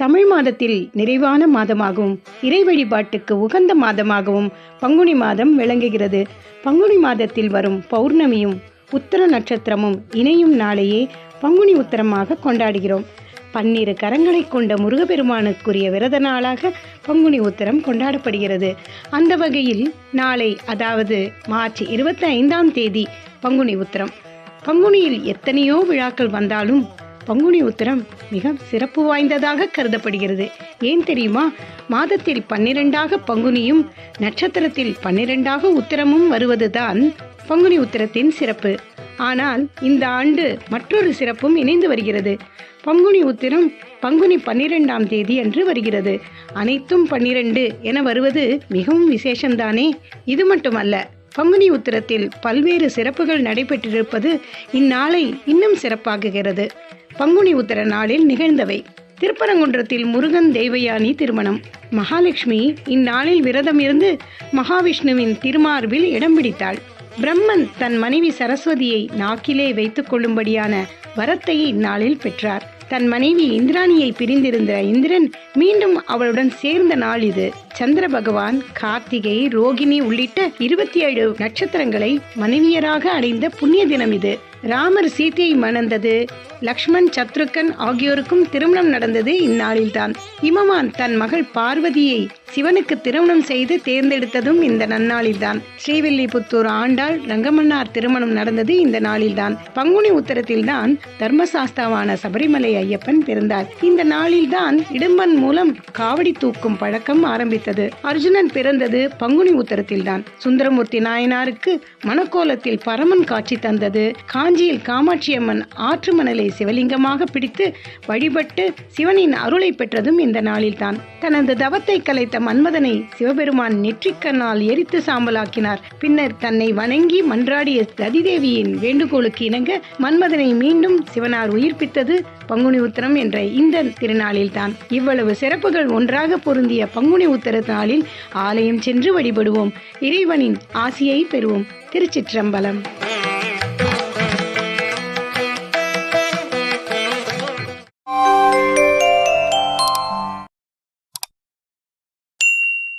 தமிழ் மாதத்தில் நிறைவான மாதமாகவும் இறை வழிபாட்டுக்கு உகந்த மாதமாகவும் பங்குனி மாதம் விளங்குகிறது. பங்குனி மாதத்தில் வரும் பௌர்ணமியும் உத்தர நட்சத்திரமும் இணையும் நாளையே பங்குனி உத்தரமாக கொண்டாடுகிறோம். 12 கரங்களை கொண்ட முருகப்பெருமானுக்குரிய விரத நாளாக பங்குனி உத்தரம் கொண்டாடப்படுகிறது. அந்த வகையில் நாளை, அதாவது மார்ச் 25ஆம் தேதி பங்குனி உத்தரம். பங்குனியில் எத்தனையோ விழாக்கள் வந்தாலும் பங்குனி உத்தரம் மிக சிறப்பு வாய்ந்ததாக கருதப்படுகிறது. ஏன் தெரியுமா? மாதத்தில் 12ஆக பங்குனியும் நட்சத்திரத்தில் 12ஆக உத்தரமும் வருவதுதான் பங்குனி உத்தரத்தின் சிறப்பு. ஆனால் இந்த ஆண்டு மற்றொரு சிறப்பும் இணைந்து வருகிறது. பங்குனி உத்திரம் பங்குனி 12ஆம் தேதி அன்று வருகிறது. அனைத்தும் 12 என வருவது மிகவும் விசேஷம்தானே. இது மட்டுமல்ல, பங்குனி உத்திரத்தில் பல்வேறு சிறப்புகள் நடைபெற்றிருப்பது இந்நாளை இன்னும் சிறப்பாக்குகிறது. பங்குனி உத்திர நாளில் நிகழ்ந்தவை: திருப்பரங்குன்றத்தில் முருகன் தெய்வயானி திருமணம். மகாலட்சுமி இந்நாளில் விரதம் இருந்து மகாவிஷ்ணுவின் திருமார்பில் இடம் பிடித்தாள். பிரம்மன் தன் மனைவி சரஸ்வதியை நாக்கிலே வைத்துக் கொள்ளும்படியான வரத்தை இந்நாளில் பெற்றார். தன் மனைவி இந்திராணியை பிரிந்திருந்த இந்திரன் மீண்டும் அவளுடன் சேர்ந்த நாள் இது. சந்திர பகவான், கார்த்திகை, ரோகிணி உள்ளிட்ட 27 நட்சத்திரங்களை மனைவியராக அடைந்த புண்ணிய தினம் இது. ராமர் சீதையை மணந்தது, லக்ஷ்மண், சத்ருகன் ஆகியோருக்கும் திருமணம் நடந்தது இந்நாளில்தான். இமவான் தன் மகள் பார்வதியை சிவனுக்கு திருமணம் செய்து தேர்ந்தெடுத்ததும் இந்த நன்னாளில்தான். ஸ்ரீவில்லிபுத்தூர் ஆண்டாள், ரங்கமன்னார் திருமணம் நடந்தது இந்த நாளில்தான். பங்குனி உத்தரத்தில்தான் தர்மசாஸ்தாவான சபரிமலை ஐயப்பன் பிறந்தார். இந்த நாளில்தான் இடும்பன் மூலம் காவடி தூக்கும் பழக்கம் ஆரம்பித்தது. அர்ஜுனன் பிறந்தது பங்குனி உத்தரத்தில்தான். சுந்தரமூர்த்தி நாயனாருக்கு மணக்கோலத்தில் பரமன் காட்சி தந்தது. காஞ்சியில் காமாட்சியம்மன் ஆற்று மணலை சிவலிங்கமாக பிடித்து வழிபட்டு சிவனின் அருளை பெற்றதும் இந்த நாளில்தான். தனது தவத்தை கலைத்த மன்மதனை சிவபெருமான் நெற்றிக்கண்ணால் எரித்து சாம்பலாக்கினார். பின்னர் தன்னை வணங்கி மன்றாடிய ரதிதேவியின் வேண்டுகோளுக்கு இணங்க மன்மதனை மீண்டும் சிவனார் உயிர்ப்பித்தது பங்குனி உத்தரம் என்ற இந்த திருநாளில்தான். இவ்வளவு சிறப்புகள் ஒன்றாக பொருந்திய பங்குனி உத்தர நாளில் ஆலயம் சென்று வழிபடுவோம், இறைவனின் ஆசியை பெறுவோம். திருச்சிற்றம்பலம்.